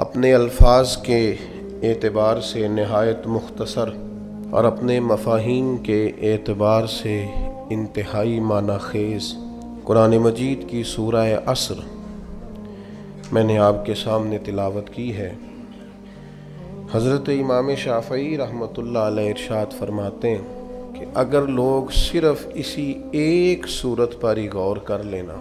اپنے الفاظ کے اعتبار سے نہایت مختصر اور اپنے مفاہیم کے اعتبار سے انتہائی معنی خیز قرآن مجید کی سورہ عصر میں نے آپ کے سامنے تلاوت کی ہے۔ حضرت امام شافعی رحمۃ اللہ علیہ ارشاد فرماتے ہیں کہ اگر لوگ صرف اسی ایک صورت پر ہی غور کر لینا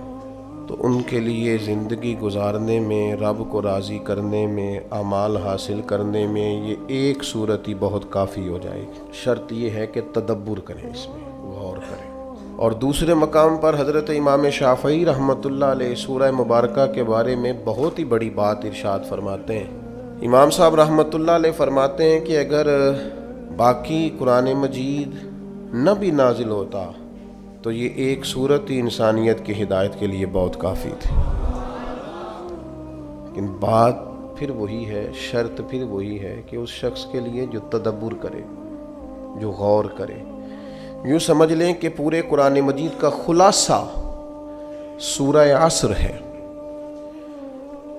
تو ان کے لیے زندگی گزارنے میں، رب کو راضی کرنے میں، اعمال حاصل کرنے میں یہ ایک صورت ہی بہت کافی ہو جائے گی۔ شرط یہ ہے کہ تدبر کریں، اس میں غور کریں۔ اور دوسرے مقام پر حضرت امام شافعی رحمۃ اللہ علیہ سورہ مبارکہ کے بارے میں بہت ہی بڑی بات ارشاد فرماتے ہیں۔ امام صاحب رحمۃ اللہ علیہ فرماتے ہیں کہ اگر باقی قرآن مجید نہ بھی نازل ہوتا تو یہ ایک صورت ہی انسانیت کی ہدایت کے لیے بہت کافی تھی۔ لیکن بات پھر وہی ہے، شرط پھر وہی ہے کہ اس شخص کے لیے جو تدبر کرے، جو غور کرے۔ یوں سمجھ لیں کہ پورے قرآن مجید کا خلاصہ سورہ عصر ہے،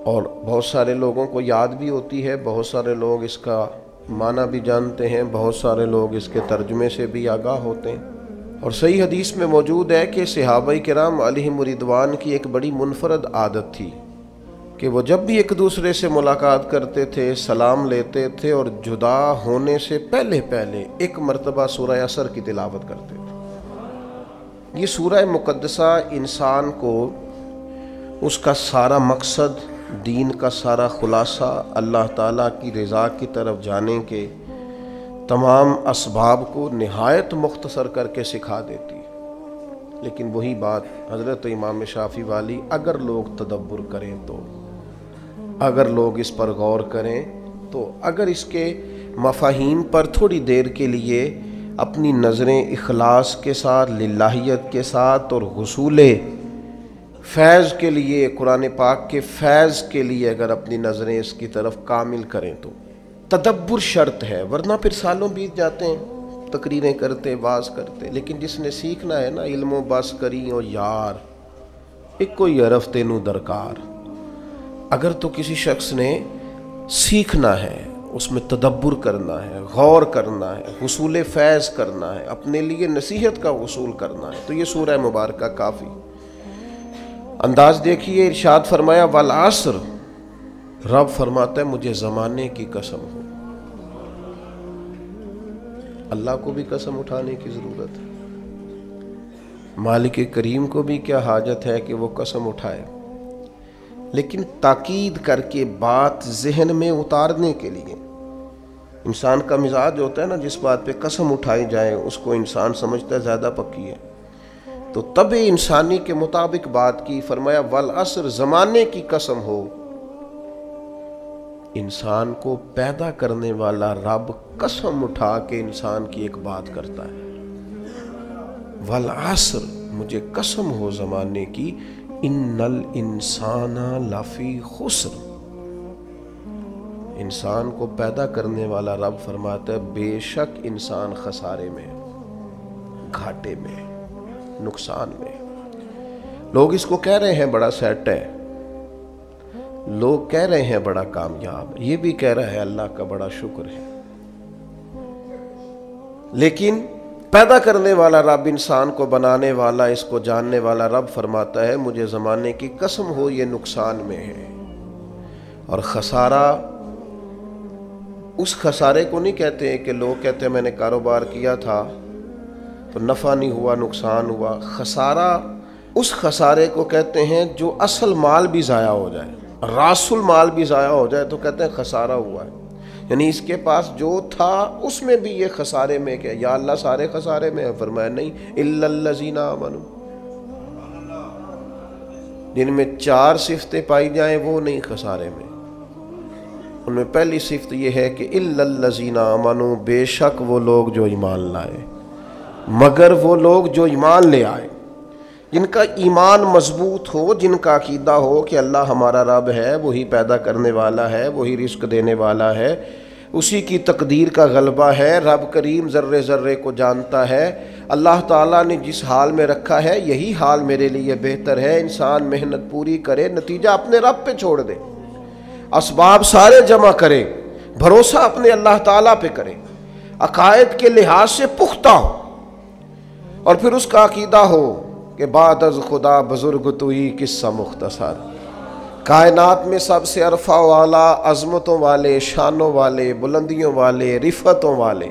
اور بہت سارے لوگوں کو یاد بھی ہوتی ہے، بہت سارے لوگ اس کا معنی بھی جانتے ہیں، بہت سارے لوگ اس کے ترجمے سے بھی آگاہ ہوتے ہیں۔ اور صحیح حدیث میں موجود ہے کہ صحابہ کرام علیہم رضوان کی ایک بڑی منفرد عادت تھی کہ وہ جب بھی ایک دوسرے سے ملاقات کرتے تھے، سلام لیتے تھے اور جدا ہونے سے پہلے ایک مرتبہ سورہ عصر کی تلاوت کرتے تھے۔ یہ سورہ مقدسہ انسان کو اس کا سارا مقصد، دین کا سارا خلاصہ، اللہ تعالیٰ کی رضا کی طرف جانے کے تمام اسباب کو نہایت مختصر کر کے سکھا دیتی۔ لیکن وہی بات حضرت امام شافعی والی، اگر لوگ تدبر کریں تو، اگر لوگ اس پر غور کریں تو، اگر اس کے مفاہیم پر تھوڑی دیر کے لیے اپنی نظریں اخلاص کے ساتھ، للہیت کے ساتھ اور حصول فیض کے لیے، قرآن پاک کے فیض کے لیے اگر اپنی نظریں اس کی طرف کامل کریں تو تدبر شرط ہے، ورنہ پھر سالوں بیت جاتے ہیں تقریریں کرتے، واز کرتے۔ لیکن جس نے سیکھنا ہے نا، علم و بس کری او یار ایک کوئی عرف تینوں درکار۔ اگر تو کسی شخص نے سیکھنا ہے، اس میں تدبر کرنا ہے، غور کرنا ہے، حصول فیض کرنا ہے، اپنے لیے نصیحت کا حصول کرنا ہے، تو یہ سورہ مبارکہ کافی۔ انداز دیکھیے، ارشاد فرمایا والعصر، رب فرماتا ہے مجھے زمانے کی قسم ہو۔ اللہ کو بھی قسم اٹھانے کی ضرورت ہے، مالک کریم کو بھی کیا حاجت ہے کہ وہ قسم اٹھائے، لیکن تاکید کر کے بات ذہن میں اتارنے کے لیے۔ انسان کا مزاج ہوتا ہے نا، جس بات پہ قسم اٹھائی جائے اس کو انسان سمجھتا ہے زیادہ پکی ہے، تو طبع انسانی کے مطابق بات کی۔ فرمایا والعصر، زمانے کی قسم ہو۔ انسان کو پیدا کرنے والا رب قسم اٹھا کے انسان کی ایک بات کرتا ہے، والعصر، مجھے قسم ہو زمانے کی، ان الانسان لفی خسر۔ انسان کو پیدا کرنے والا رب فرماتا ہے بے شک انسان خسارے میں، گھاٹے میں، نقصان میں۔ لوگ اس کو کہہ رہے ہیں بڑا سیٹ ہے، لوگ کہہ رہے ہیں بڑا کامیاب، یہ بھی کہہ رہا ہے اللہ کا بڑا شکر ہے، لیکن پیدا کرنے والا رب، انسان کو بنانے والا، اس کو جاننے والا رب فرماتا ہے مجھے زمانے کی قسم ہو یہ نقصان میں ہے۔ اور خسارہ، اس خسارے کو نہیں کہتے ہیں کہ لوگ کہتے ہیں میں نے کاروبار کیا تھا تو نفع نہیں ہوا، نقصان ہوا۔ خسارہ اس خسارے کو کہتے ہیں جو اصل مال بھی ضائع ہو جائے، راس المال بھی ضائع ہو جائے تو کہتے ہیں خسارہ ہوا ہے۔ یعنی اس کے پاس جو تھا اس میں بھی یہ خسارے میں، کہ یا اللہ سارے خسارے میں ہے؟ فرمایا نہیں، الا الذین آمنوا، جن میں 4 صفتیں پائی جائیں وہ نہیں خسارے میں۔ ان میں پہلی صفت یہ ہے کہ الا الذین آمنوا، بے شک وہ لوگ جو ایمان لائے، مگر وہ لوگ جو ایمان لے آئے، جن کا ایمان مضبوط ہو، جن کا عقیدہ ہو کہ اللہ ہمارا رب ہے، وہی پیدا کرنے والا ہے، وہی رزق دینے والا ہے، اسی کی تقدیر کا غلبہ ہے، رب کریم ذرے ذرے کو جانتا ہے، اللہ تعالیٰ نے جس حال میں رکھا ہے یہی حال میرے لیے بہتر ہے، انسان محنت پوری کرے، نتیجہ اپنے رب پہ چھوڑ دے۔ اسباب سارے جمع کرے، بھروسہ اپنے اللہ تعالیٰ پہ کرے، عقائد کے لحاظ سے پختہ ہو، اور پھر اس کا عقیدہ ہو کہ بعد از خدا بزرگ توئی قصہ مختصر، کائنات میں سب سے عرفہ والا، عظمتوں والے، شانوں والے، بلندیوں والے، رفعتوں والے،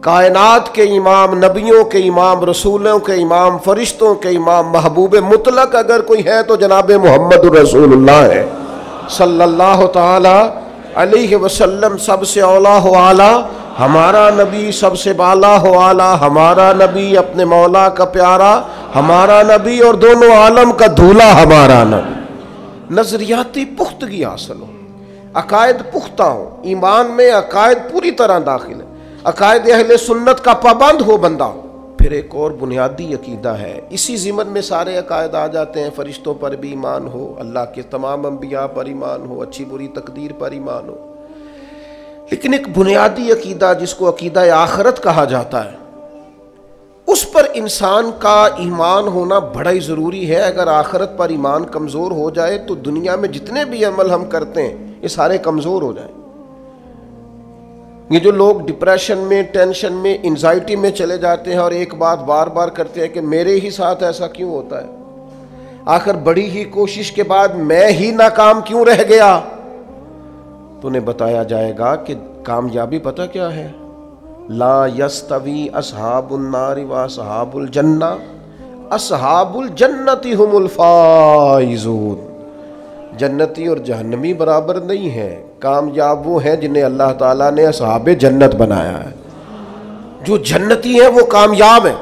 کائنات کے امام، نبیوں کے امام، رسولوں کے امام، فرشتوں کے امام، محبوب مطلق اگر کوئی ہے تو جناب محمد رسول اللہ ہے صلی اللہ تعالی علیہ وسلم۔ سب سے اولا ہو اعلیٰ ہمارا نبی، سب سے بالا ہو اعلیٰ ہمارا نبی، اپنے مولا کا پیارا ہمارا نبی، اور دونوں عالم کا دھولا ہمارا نبی۔ نظریاتی پختگی حاصل ہو، عقائد پختہ ہو، ایمان میں عقائد پوری طرح داخل ہے، عقائد اہل سنت کا پابند ہو بندہ۔ پھر ایک اور بنیادی عقیدہ ہے، اسی ضمن میں سارے عقائد آ جاتے ہیں، فرشتوں پر بھی ایمان ہو، اللہ کے تمام انبیاء پر ایمان ہو، اچھی بری تقدیر پر ایمان ہو، لیکن ایک بنیادی عقیدہ جس کو عقیدہ آخرت کہا جاتا ہے، اس پر انسان کا ایمان ہونا بڑا ہی ضروری ہے۔ اگر آخرت پر ایمان کمزور ہو جائے تو دنیا میں جتنے بھی عمل ہم کرتے ہیں یہ سارے کمزور ہو جائیں۔ یہ جو لوگ ڈپریشن میں، ٹینشن میں، انزائٹی میں چلے جاتے ہیں اور ایک بات بار بار کرتے ہیں کہ میرے ہی ساتھ ایسا کیوں ہوتا ہے، آخر بڑی ہی کوشش کے بعد میں ہی ناکام کیوں رہ گیا، تو انہیں بتایا جائے گا کہ کامیابی پتہ کیا ہے؟ لا یستوی اصحاب النار و اصحاب الجنہ، اصحاب الجنت هم الفائزون۔ جنتی اور جہنمی برابر نہیں ہیں، کامیاب وہ ہیں جنہیں اللہ تعالیٰ نے اصحاب جنت بنایا ہے۔ جو جنتی ہیں وہ کامیاب ہیں،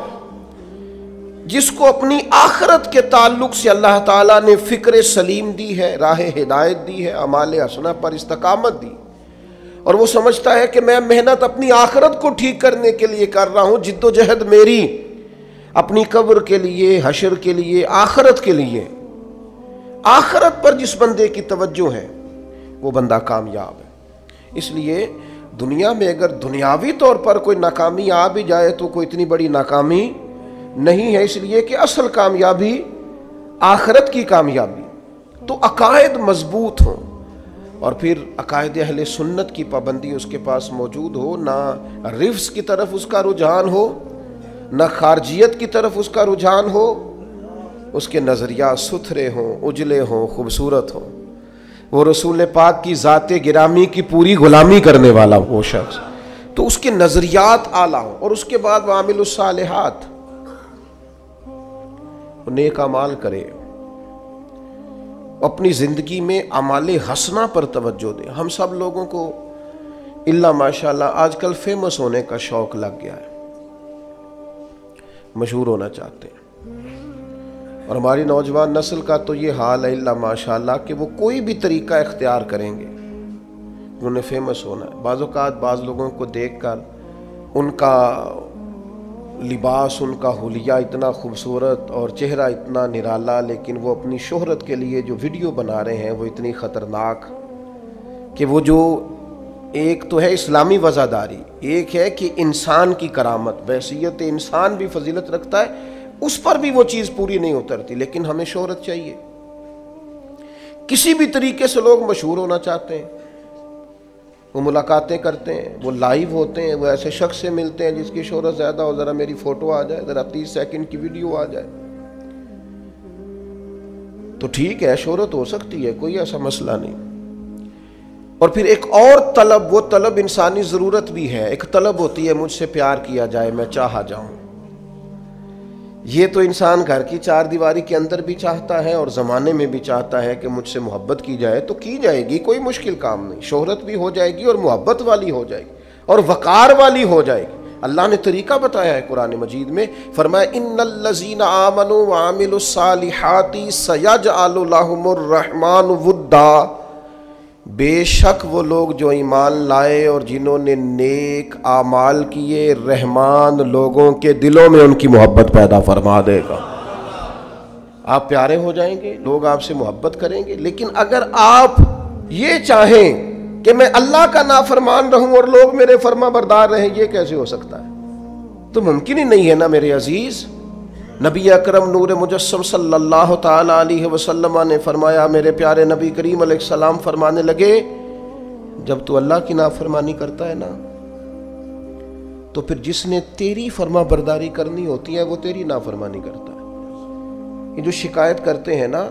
جس کو اپنی آخرت کے تعلق سے اللہ تعالیٰ نے فکر سلیم دی ہے، راہ ہدایت دی ہے، اعمال حسنہ پر استقامت دی، اور وہ سمجھتا ہے کہ میں محنت اپنی آخرت کو ٹھیک کرنے کے لیے کر رہا ہوں، جد و جہد میری اپنی قبر کے لیے، حشر کے لیے، آخرت کے لیے۔ آخرت پر جس بندے کی توجہ ہے وہ بندہ کامیاب ہے۔ اس لیے دنیا میں اگر دنیاوی طور پر کوئی ناکامی آ بھی جائے تو کوئی اتنی بڑی ناکامی نہیں ہے، اس لیے کہ اصل کامیابی آخرت کی کامیابی۔ تو عقائد مضبوط ہوں، اور پھر عقائد اہل سنت کی پابندی اس کے پاس موجود ہو، نہ رفض کی طرف اس کا رجحان ہو، نہ خارجیت کی طرف اس کا رجحان ہو، اس کے نظریات ستھرے ہوں، اجلے ہوں، خوبصورت ہوں، وہ رسول پاک کی ذات گرامی کی پوری غلامی کرنے والا وہ شخص، تو اس کے نظریات اعلیٰ ہوں، اور اس کے بعد وعامل الصالحات، نیک اعمال کرے، اپنی زندگی میں اعمال حسنہ پر توجہ دے۔ ہم سب لوگوں کو الا ماشاءاللہ آج کل فیمس ہونے کا شوق لگ گیا ہے، مشہور ہونا چاہتے ہیں، اور ہماری نوجوان نسل کا تو یہ حال ہے الا ماشاءاللہ کہ وہ کوئی بھی طریقہ اختیار کریں گے، انہوں نے فیمس ہونا ہے۔ بعض اوقات بعض لوگوں کو دیکھ کر ان کا لباس، ان کا حلیہ اتنا خوبصورت اور چہرہ اتنا نرالا، لیکن وہ اپنی شہرت کے لیے جو ویڈیو بنا رہے ہیں وہ اتنی خطرناک کہ وہ جو ایک تو ہے اسلامی وزاداری، ایک ہے کہ انسان کی کرامت، بحیثیت انسان بھی فضیلت رکھتا ہے، اس پر بھی وہ چیز پوری نہیں اترتی، لیکن ہمیں شہرت چاہیے۔ کسی بھی طریقے سے لوگ مشہور ہونا چاہتے ہیں، وہ ملاقاتیں کرتے ہیں، وہ لائیو ہوتے ہیں، وہ ایسے شخص سے ملتے ہیں جس کی شہرت زیادہ ہو، ذرا میری فوٹو آ جائے، ذرا 30 سیکنڈ کی ویڈیو آ جائے، تو ٹھیک ہے شہرت ہو سکتی ہے، کوئی ایسا مسئلہ نہیں۔ اور پھر ایک اور طلب، وہ طلب انسانی ضرورت بھی ہے، ایک طلب ہوتی ہے مجھ سے پیار کیا جائے، میں چاہا جاؤں۔ یہ تو انسان گھر کی چار دیواری کے اندر بھی چاہتا ہے اور زمانے میں بھی چاہتا ہے کہ مجھ سے محبت کی جائے، تو کی جائے گی، کوئی مشکل کام نہیں، شہرت بھی ہو جائے گی اور محبت والی ہو جائے گی اور وقار والی ہو جائے گی۔ اللہ نے طریقہ بتایا ہے قرآن مجید میں، فرمایا ان الذین آمنوا وعملوا الصالحات سیجعل لهم الرحمن ودا، بے شک وہ لوگ جو ایمان لائے اور جنہوں نے نیک اعمال کیے، رحمان لوگوں کے دلوں میں ان کی محبت پیدا فرما دے گا۔ آپ پیارے ہو جائیں گے، لوگ آپ سے محبت کریں گے، لیکن اگر آپ یہ چاہیں کہ میں اللہ کا نافرمان رہوں اور لوگ میرے فرما بردار رہیں، یہ کیسے ہو سکتا ہے؟ تو ممکن ہی نہیں ہے نا میرے عزیز۔ نبی اکرم نور مجسم صلی اللہ تعالی علیہ وسلم نے فرمایا، میرے پیارے نبی کریم علیہ السلام فرمانے لگے، جب تو اللہ کی نافرمانی کرتا ہے نا تو پھر جس نے تیری فرما برداری کرنی ہوتی ہے وہ تیری نافرمانی کرتا ہے۔ یہ جو شکایت کرتے ہیں نا،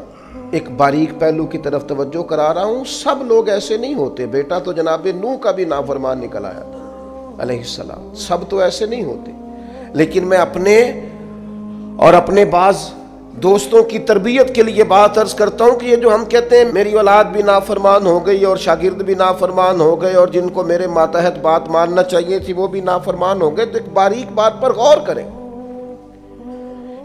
ایک باریک پہلو کی طرف توجہ کرا رہا ہوں، سب لوگ ایسے نہیں ہوتے۔ بیٹا تو جناب نوح کا بھی نافرمان نکل آیا تھا علیہ السلام، سب تو ایسے نہیں ہوتے۔ لیکن میں اپنے بعض دوستوں کی تربیت کے لیے بات عرض کرتا ہوں کہ یہ جو ہم کہتے ہیں میری اولاد بھی نافرمان ہو گئی اور شاگرد بھی نافرمان ہو گئے اور جن کو میرے ماتحت بات ماننا چاہیے تھی وہ بھی نافرمان ہو گئے، تو ایک باریک بات پر غور کریں۔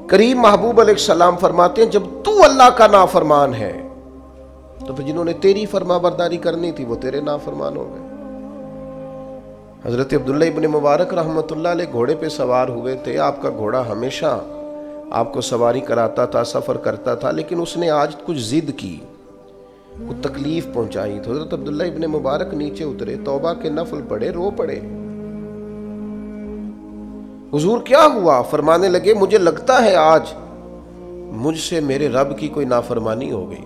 کریم محبوب علیہ السلام فرماتے ہیں جب تو اللہ کا نافرمان ہے تو پھر جنہوں نے تیری فرما برداری کرنی تھی وہ تیرے نافرمان ہو گئے۔ حضرت عبداللہ ابن مبارک رحمۃ اللہ علیہ گھوڑے پہ سوار ہوئے تھے، آپ کا گھوڑا ہمیشہ آپ کو سواری کراتا تھا، سفر کرتا تھا، لیکن اس نے آج کچھ ضد کی، کچھ تکلیف پہنچائی تو حضرت عبداللہ ابن مبارک نیچے اترے، توبہ کے نفل پڑھے، رو پڑے۔ حضور کیا ہوا؟ فرمانے لگے مجھے لگتا ہے آج مجھ سے میرے رب کی کوئی نافرمانی ہو گئی،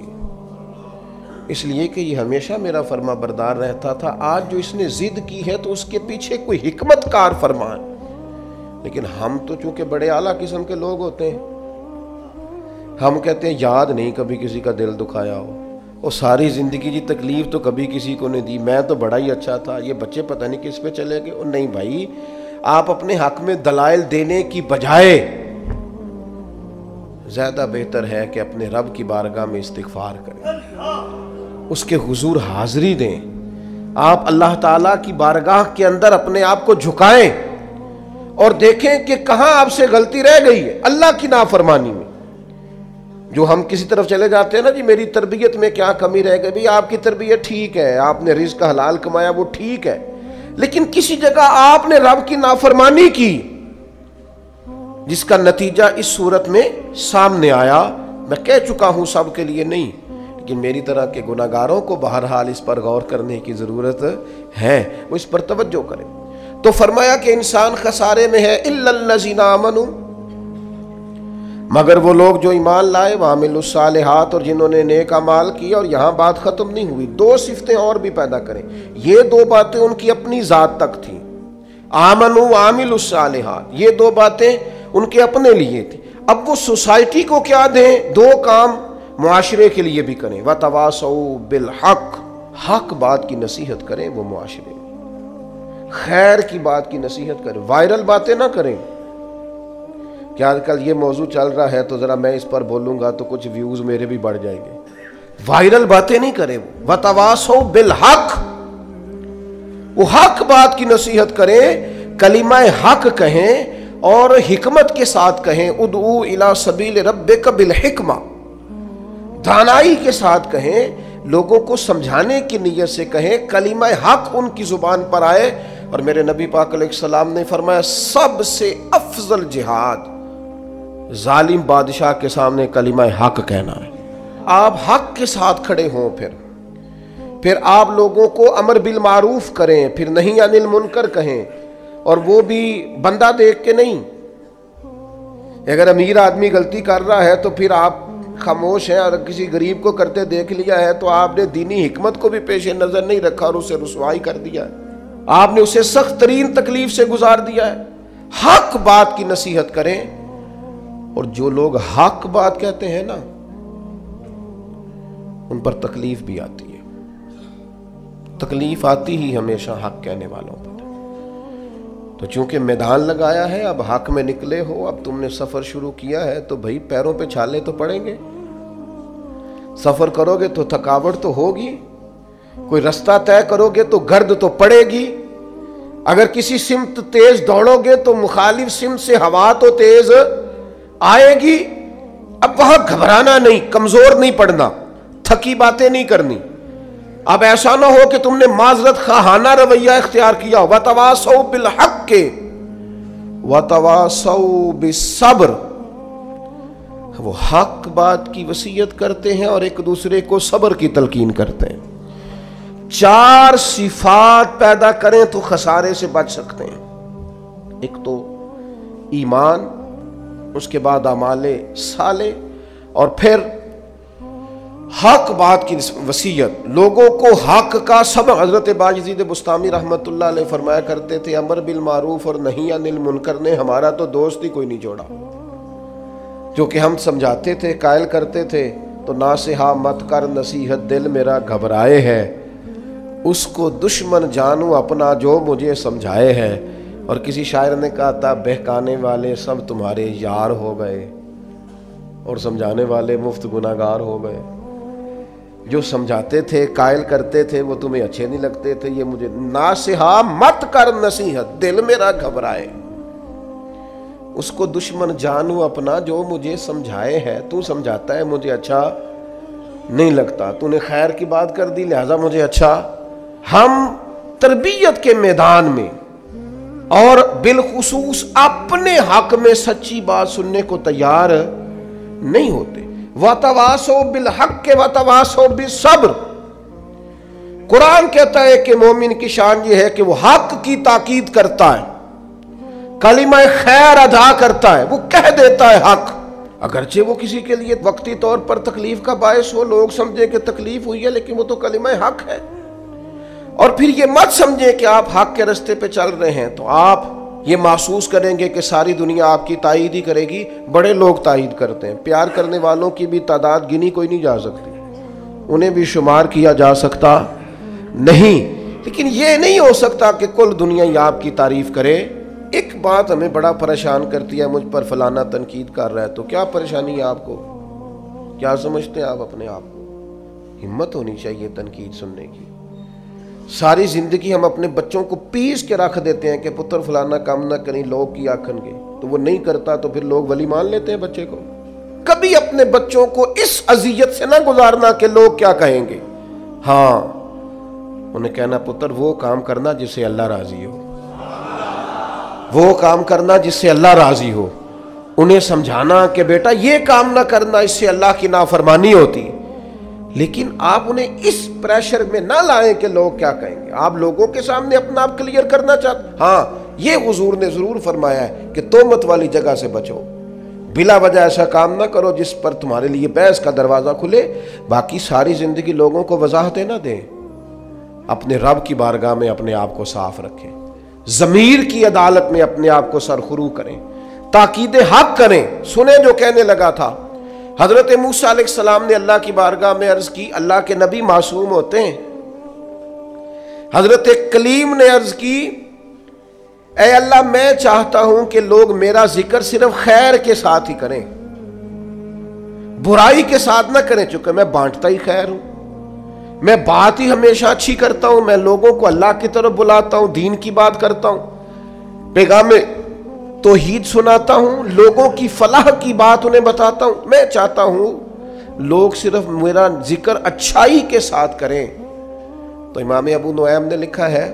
اس لیے کہ یہ ہمیشہ میرا فرما بردار رہتا تھا، آج جو اس نے ضد کی ہے تو اس کے پیچھے کوئی حکمت کار فرمان۔ لیکن ہم تو چونکہ بڑے اعلیٰ قسم کے لوگ ہوتے ہیں، ہم کہتے ہیں یاد نہیں کبھی کسی کا دل دکھایا ہو، اور ساری زندگی کی تکلیف تو کبھی کسی کو نہیں دی، میں تو بڑا ہی اچھا تھا، یہ بچے پتہ نہیں کس پہ چلے گئے۔ اور نہیں بھائی، آپ اپنے حق میں دلائل دینے کی بجائے زیادہ بہتر ہے کہ اپنے رب کی بارگاہ میں استغفار کریں، اس کے حضور حاضری دیں، آپ اللہ تعالیٰ کی بارگاہ کے اندر اپنے آپ کو جھکائیں اور دیکھیں کہ کہاں آپ سے غلطی رہ گئی ہے اللہ کی نافرمانی میں۔ جو ہم کسی طرف چلے جاتے ہیں نا، جی میری تربیت میں کیا کمی رہ گئی، بھی آپ کی تربیت ٹھیک ہے، آپ نے رزق حلال کمایا وہ ٹھیک ہے، لیکن کسی جگہ آپ نے رب کی نافرمانی کی جس کا نتیجہ اس صورت میں سامنے آیا۔ میں کہہ چکا ہوں سب کے لیے نہیں، لیکن میری طرح کے گناہگاروں کو بہرحال اس پر غور کرنے کی ضرورت ہے، وہ اس پر توجہ کریں۔ تو فرمایا کہ انسان خسارے میں ہے، الا الذین آمنوا، مگر وہ لوگ جو ایمان لائے، وعملوا الصالحات، اور جنہوں نے نیک اعمال کیا۔ اور یہاں بات ختم نہیں ہوئی، دو صفتیں اور بھی پیدا کریں۔ یہ دو باتیں ان کی اپنی ذات تک تھیں، آمنوا وعملوا الصالحات، یہ دو باتیں ان کے اپنے لیے تھی۔ اب وہ سوسائٹی کو کیا دیں؟ دو کام معاشرے کے لیے بھی کریں، وتواصوا بالحق، حق بات کی نصیحت کریں وہ معاشرے میں، خیر کی بات کی نصیحت کریں، وائرل باتیں نہ کریں کہ آج کل یہ موضوع چل رہا ہے تو ذرا میں اس پر بولوں گا تو کچھ ویوز میرے بھی بڑھ جائیں گے، وائرل باتیں نہیں کریں۔ وتواصوا بالحق، وہ حق بات کی نصیحت کریں، کلمہ حق کہیں اور حکمت کے ساتھ کہیں، ادعو الی سبیل ربک بالحکمہ، دانائی کے ساتھ کہیں، لوگوں کو سمجھانے کی نیت سے کہیں، کلمہ حق ان کی زبان پر آئے۔ اور میرے نبی پاک علیہ السلام نے فرمایا سب سے افضل جہاد ظالم بادشاہ کے سامنے کلمہ حق کہنا ہے۔ آپ حق کے ساتھ کھڑے ہوں، پھر آپ لوگوں کو امر بالمعروف کریں، پھر نہی عن المنکر کہیں، اور وہ بھی بندہ دیکھ کے نہیں۔ اگر امیر آدمی غلطی کر رہا ہے تو پھر آپ خاموش ہیں، اور کسی غریب کو کرتے دیکھ لیا ہے تو آپ نے دینی حکمت کو بھی پیش نظر نہیں رکھا اور اسے رسوائی کر دیا ہے، آپ نے اسے سخت ترین تکلیف سے گزار دیا ہے۔ حق بات کی نصیحت کریں، اور جو لوگ حق بات کہتے ہیں نا ان پر تکلیف بھی آتی ہے، تکلیف آتی ہی ہمیشہ حق کہنے والوں پر۔ تو چونکہ میدان لگایا ہے، اب حق میں نکلے ہو، اب تم نے سفر شروع کیا ہے تو بھائی پیروں پہ چھالے تو پڑیں گے، سفر کرو گے تو تھکاوٹ تو ہوگی، کوئی رستہ طے کرو گے تو گرد تو پڑے گی، اگر کسی سمت تیز دوڑو گے تو مخالف سمت سے ہوا تو تیز آئے گی۔ اب وہاں گھبرانا نہیں، کمزور نہیں پڑنا، تھکی باتیں نہیں کرنی۔ اب ایسا نہ ہو کہ تم نے معذرت خواہانہ رویہ اختیار کیا، وتواصوا بالحق وتواصوا بالصبر، وہ حق بات کی وصیت کرتے ہیں اور ایک دوسرے کو صبر کی تلقین کرتے ہیں۔ چار صفات پیدا کریں تو خسارے سے بچ سکتے ہیں۔ ایک تو ایمان، اس کے بعد اعمال صالح، اور پھر حق بات کی وصیت، لوگوں کو حق کا سبق۔ حضرت باجزید بستامی رحمۃ اللہ علیہ فرمایا کرتے تھے امر بالمعروف اور نہی عن المنکر نے ہمارا تو دوست ہی کوئی نہیں چھوڑا۔ جو کہ ہم سمجھاتے تھے، قائل کرتے تھے، تو ناصحہ مت کر نصیحت دل میرا گھبرائے ہے، اس کو دشمن جانوں اپنا جو مجھے سمجھائے ہے۔ اور کسی شاعر نے کہا تھا بہکانے والے سب تمہارے یار ہو گئے اور سمجھانے والے مفت گناہگار ہو گئے۔ جو سمجھاتے تھے، قائل کرتے تھے، وہ تمہیں اچھے نہیں لگتے تھے۔ یہ مجھے ناصحہ مت کر نصیحت دل میرا گھبرائے، اس کو دشمن جانوں اپنا جو مجھے سمجھائے ہے۔ تو سمجھاتا ہے مجھے اچھا نہیں لگتا، تو نے خیر کی بات کر دی لہذا مجھے اچھا۔ ہم تربیت کے میدان میں اور بالخصوص اپنے حق میں سچی بات سننے کو تیار نہیں ہوتے۔ وَتَوَاصَوْا بِالْحَقِّ وَتَوَاصَوْا بِالصَّبْرِ، قرآن کہتا ہے کہ مومن کی شان یہ ہے کہ وہ حق کی تاکید کرتا ہے، کلمہ خیر ادا کرتا ہے، وہ کہہ دیتا ہے حق، اگرچہ وہ کسی کے لیے وقتی طور پر تکلیف کا باعث ہو، لوگ سمجھے کہ تکلیف ہوئی ہے لیکن وہ تو کلمہ حق ہے۔ اور پھر یہ مت سمجھیں کہ آپ حق کے راستے پہ چل رہے ہیں تو آپ یہ محسوس کریں گے کہ ساری دنیا آپ کی تائید ہی کرے گی۔ بڑے لوگ تائید کرتے ہیں، پیار کرنے والوں کی بھی تعداد گنی کوئی نہیں جا سکتی، انہیں بھی شمار کیا جا سکتا نہیں، لیکن یہ نہیں ہو سکتا کہ کل دنیا ہی آپ کی تعریف کرے۔ ایک بات ہمیں بڑا پریشان کرتی ہے، مجھ پر فلانا تنقید کر رہا ہے، تو کیا پریشانی ہے آپ کو؟ کیا سمجھتے ہیں آپ اپنے آپ کو؟ ہمت ہونی چاہیے تنقید سننے کی۔ ساری زندگی ہم اپنے بچوں کو پیس کے رکھ دیتے ہیں کہ پتر فلانا کام نہ کریں لوگ کی آکھن گے، تو وہ نہیں کرتا تو پھر لوگ ولی مان لیتے ہیں بچے کو۔ کبھی اپنے بچوں کو اس اذیت سے نہ گزارنا کہ لوگ کیا کہیں گے، ہاں انہیں کہنا پتر وہ کام کرنا جس سے اللہ راضی ہو، وہ کام کرنا جس سے اللہ راضی ہو۔ انہیں سمجھانا کہ بیٹا یہ کام نہ کرنا، اس سے اللہ کی نافرمانی ہوتی، لیکن آپ انہیں اس پریشر میں نہ لائیں کہ لوگ کیا کہیں گے۔ آپ لوگوں کے سامنے اپنا آپ کلیئر کرنا چاہتے، ہاں یہ حضور نے ضرور فرمایا ہے کہ تہمت والی جگہ سے بچو، بلا وجہ ایسا کام نہ کرو جس پر تمہارے لیے بحث کا دروازہ کھلے۔ باقی ساری زندگی لوگوں کو وضاحتیں نہ دیں، اپنے رب کی بارگاہ میں اپنے آپ کو صاف رکھیں، ضمیر کی عدالت میں اپنے آپ کو سرخرو کریں، تاکید حق کریں۔ سنیں جو کہنے لگا تھا حضرت موسیٰ علیہ السلام نے اللہ کی بارگاہ میں عرض کی، اللہ کے نبی معصوم ہوتے ہیں، حضرت کلیم نے عرض کی اے اللہ میں چاہتا ہوں کہ لوگ میرا ذکر صرف خیر کے ساتھ ہی کریں، برائی کے ساتھ نہ کریں، چونکہ میں بانٹتا ہی خیر ہوں، میں بات ہی ہمیشہ اچھی کرتا ہوں، میں لوگوں کو اللہ کی طرف بلاتا ہوں، دین کی بات کرتا ہوں، پیغام توحید سناتا ہوں، لوگوں کی فلاح کی بات انہیں بتاتا ہوں۔ میں چاہتا ہوں لوگ صرف میرا ذکر اچھائی کے ساتھ کریں۔ تو امام ابو نعیم نے لکھا ہے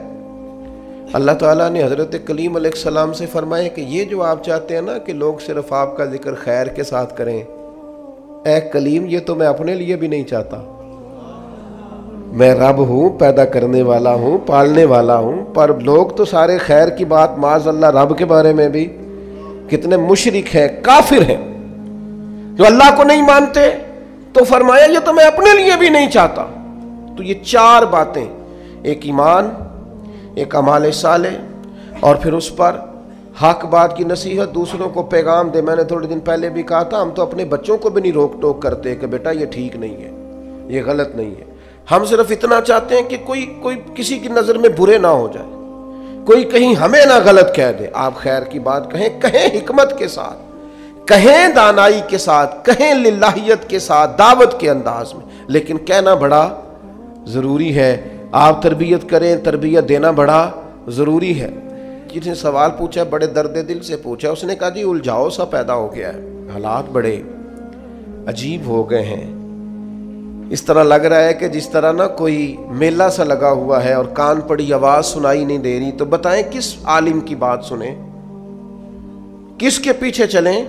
اللہ تعالیٰ نے حضرت کلیم علیہ السلام سے فرمایا کہ یہ جو آپ چاہتے ہیں نا کہ لوگ صرف آپ کا ذکر خیر کے ساتھ کریں، اے کلیم یہ تو میں اپنے لیے بھی نہیں چاہتا، میں رب ہوں، پیدا کرنے والا ہوں، پالنے والا ہوں، پر لوگ تو سارے خیر کی بات معاذ اللہ رب کے بارے میں بھی کتنے مشرک ہیں، کافر ہیں جو اللہ کو نہیں مانتے، تو فرمایا یہ تو میں اپنے لیے بھی نہیں چاہتا۔ تو یہ چار باتیں، ایک ایمان، ایک اعمال صالح، اور پھر اس پر حق بات کی نصیحت، دوسروں کو پیغام دے۔ میں نے تھوڑے دن پہلے بھی کہا تھا ہم تو اپنے بچوں کو بھی نہیں روک ٹوک کرتے کہ بیٹا یہ ٹھیک نہیں ہے، یہ غلط نہیں ہے، ہم صرف اتنا چاہتے ہیں کہ کوئی کسی کی نظر میں برے نہ ہو جائے، کوئی کہیں ہمیں نہ غلط کہہ دے۔ آپ خیر کی بات کہیں حکمت کے ساتھ، کہیں دانائی کے ساتھ، کہیں للہیت کے ساتھ، دعوت کے انداز میں، لیکن کہنا بڑا ضروری ہے۔ آپ تربیت کریں، تربیت دینا بڑا ضروری ہے۔ جس نے سوال پوچھا بڑے درد دل سے پوچھا، اس نے کہا جی الجھاؤ سا پیدا ہو گیا ہے، حالات بڑے عجیب ہو گئے ہیں، اس طرح لگ رہا ہے کہ جس طرح نا کوئی میلہ سا لگا ہوا ہے اور کان پڑی آواز سنائی نہیں دے رہی، تو بتائیں کس عالم کی بات سنیں، کس کے پیچھے چلیں؟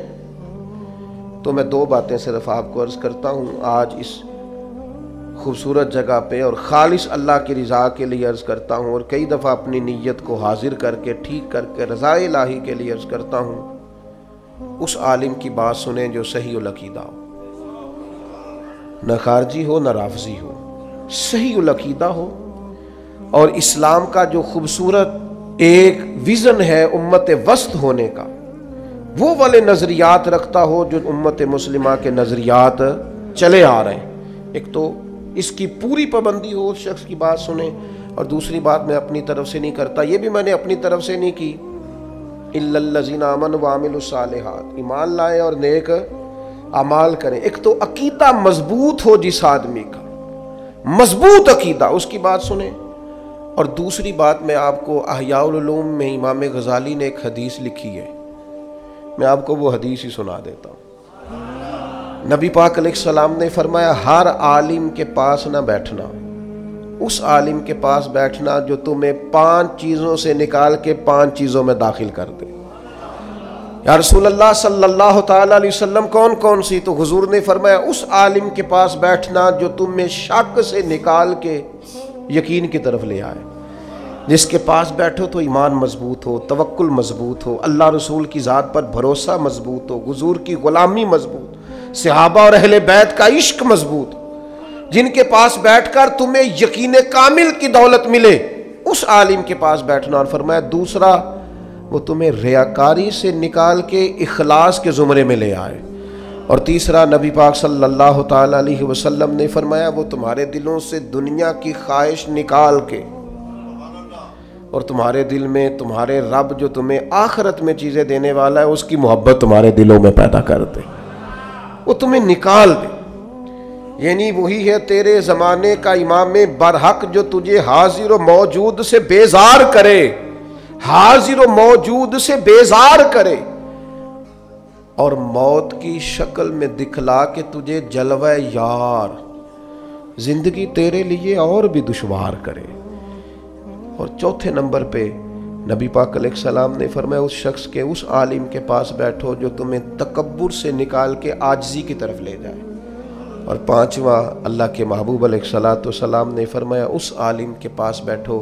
تو میں دو باتیں صرف آپ کو عرض کرتا ہوں آج اس خوبصورت جگہ پہ، اور خالص اللہ کی رضا کے لیے عرض کرتا ہوں، اور کئی دفعہ اپنی نیت کو حاضر کر کے ٹھیک کر کے رضا الہی کے لیے عرض کرتا ہوں اس عالم کی بات سنیں جو صحیح العقیدہ ہو، نہ خارجی ہو نہ رافضی ہو، صحیح العقیدہ ہو، اور اسلام کا جو خوبصورت ایک ویژن ہے امت وسط ہونے کا، وہ والے نظریات رکھتا ہو جو امت مسلمہ کے نظریات چلے آ رہے ہیں۔ ایک تو اس کی پوری پابندی ہو، اس شخص کی بات سنیں، اور دوسری بات میں اپنی طرف سے نہیں کرتا، یہ بھی میں نے اپنی طرف سے نہیں کی، اِلَّا الَّذِينَ آمَنُوا وَعَمِلُوا الصَّالِحَاتِ، ایمان لائے اور نیک اعمال کریں۔ ایک تو عقیدہ مضبوط ہو جس آدمی کا، مضبوط عقیدہ، اس کی بات سنیں، اور دوسری بات میں آپ کو احیاء العلوم میں امام غزالی نے ایک حدیث لکھی ہے، میں آپ کو وہ حدیث ہی سنا دیتا ہوں۔ نبی پاک علیہ السلام نے فرمایا ہر عالم کے پاس نہ بیٹھنا، اس عالم کے پاس بیٹھنا جو تمہیں 5 چیزوں سے نکال کے 5 چیزوں میں داخل کر دے۔ یا رسول اللہ صلی اللہ تعالیٰ علیہ وسلم کون کون سی؟ تو حضور نے فرمایا اس عالم کے پاس بیٹھنا جو تمہیں شک سے نکال کے یقین کی طرف لے آئے۔ جس کے پاس بیٹھو تو ایمان مضبوط ہو، توکل مضبوط ہو، اللہ رسول کی ذات پر بھروسہ مضبوط ہو، حضور کی غلامی مضبوط، صحابہ اور اہل بیت کا عشق مضبوط، جن کے پاس بیٹھ کر تمہیں یقین کامل کی دولت ملے، اس عالم کے پاس بیٹھنا۔ اور فرمایا دوسرا وہ تمہیں ریاکاری سے نکال کے اخلاص کے زمرے میں لے آئے، اور تیسرا نبی پاک صلی اللہ تعالیٰ علیہ وسلم نے فرمایا وہ تمہارے دلوں سے دنیا کی خواہش نکال کے، اور تمہارے دل میں تمہارے رب جو تمہیں آخرت میں چیزیں دینے والا ہے اس کی محبت تمہارے دلوں میں پیدا کر دے، وہ تمہیں نکال دے۔ یعنی وہی ہے تیرے زمانے کا امام برحق جو تجھے حاضر و موجود سے بیزار کرے، حاضر و موجود سے بیزار کرے، اور موت کی شکل میں دکھلا کے تجھے جلوہ یار، زندگی تیرے لیے اور بھی دشوار کرے۔ اور چوتھے نمبر پہ نبی پاک علیہ السلام نے فرمایا اس شخص کے، اس عالم کے پاس بیٹھو جو تمہیں تکبر سے نکال کے عاجزی کی طرف لے جائے۔ اور پانچواں اللہ کے محبوب علیہ السلام نے فرمایا اس عالم کے پاس بیٹھو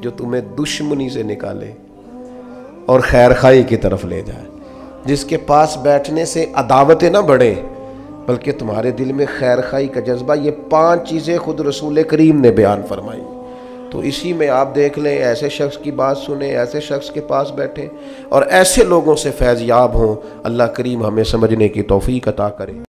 جو تمہیں دشمنی سے نکالے اور خیر خواہی کی طرف لے جائے، جس کے پاس بیٹھنے سے عداوتیں نہ بڑھیں بلکہ تمہارے دل میں خیر خواہی کا جذبہ۔ یہ 5 چیزیں خود رسول کریم نے بیان فرمائی۔ تو اسی میں آپ دیکھ لیں، ایسے شخص کی بات سنیں، ایسے شخص کے پاس بیٹھیں اور ایسے لوگوں سے فیض یاب ہوں۔ اللہ کریم ہمیں سمجھنے کی توفیق عطا کرے۔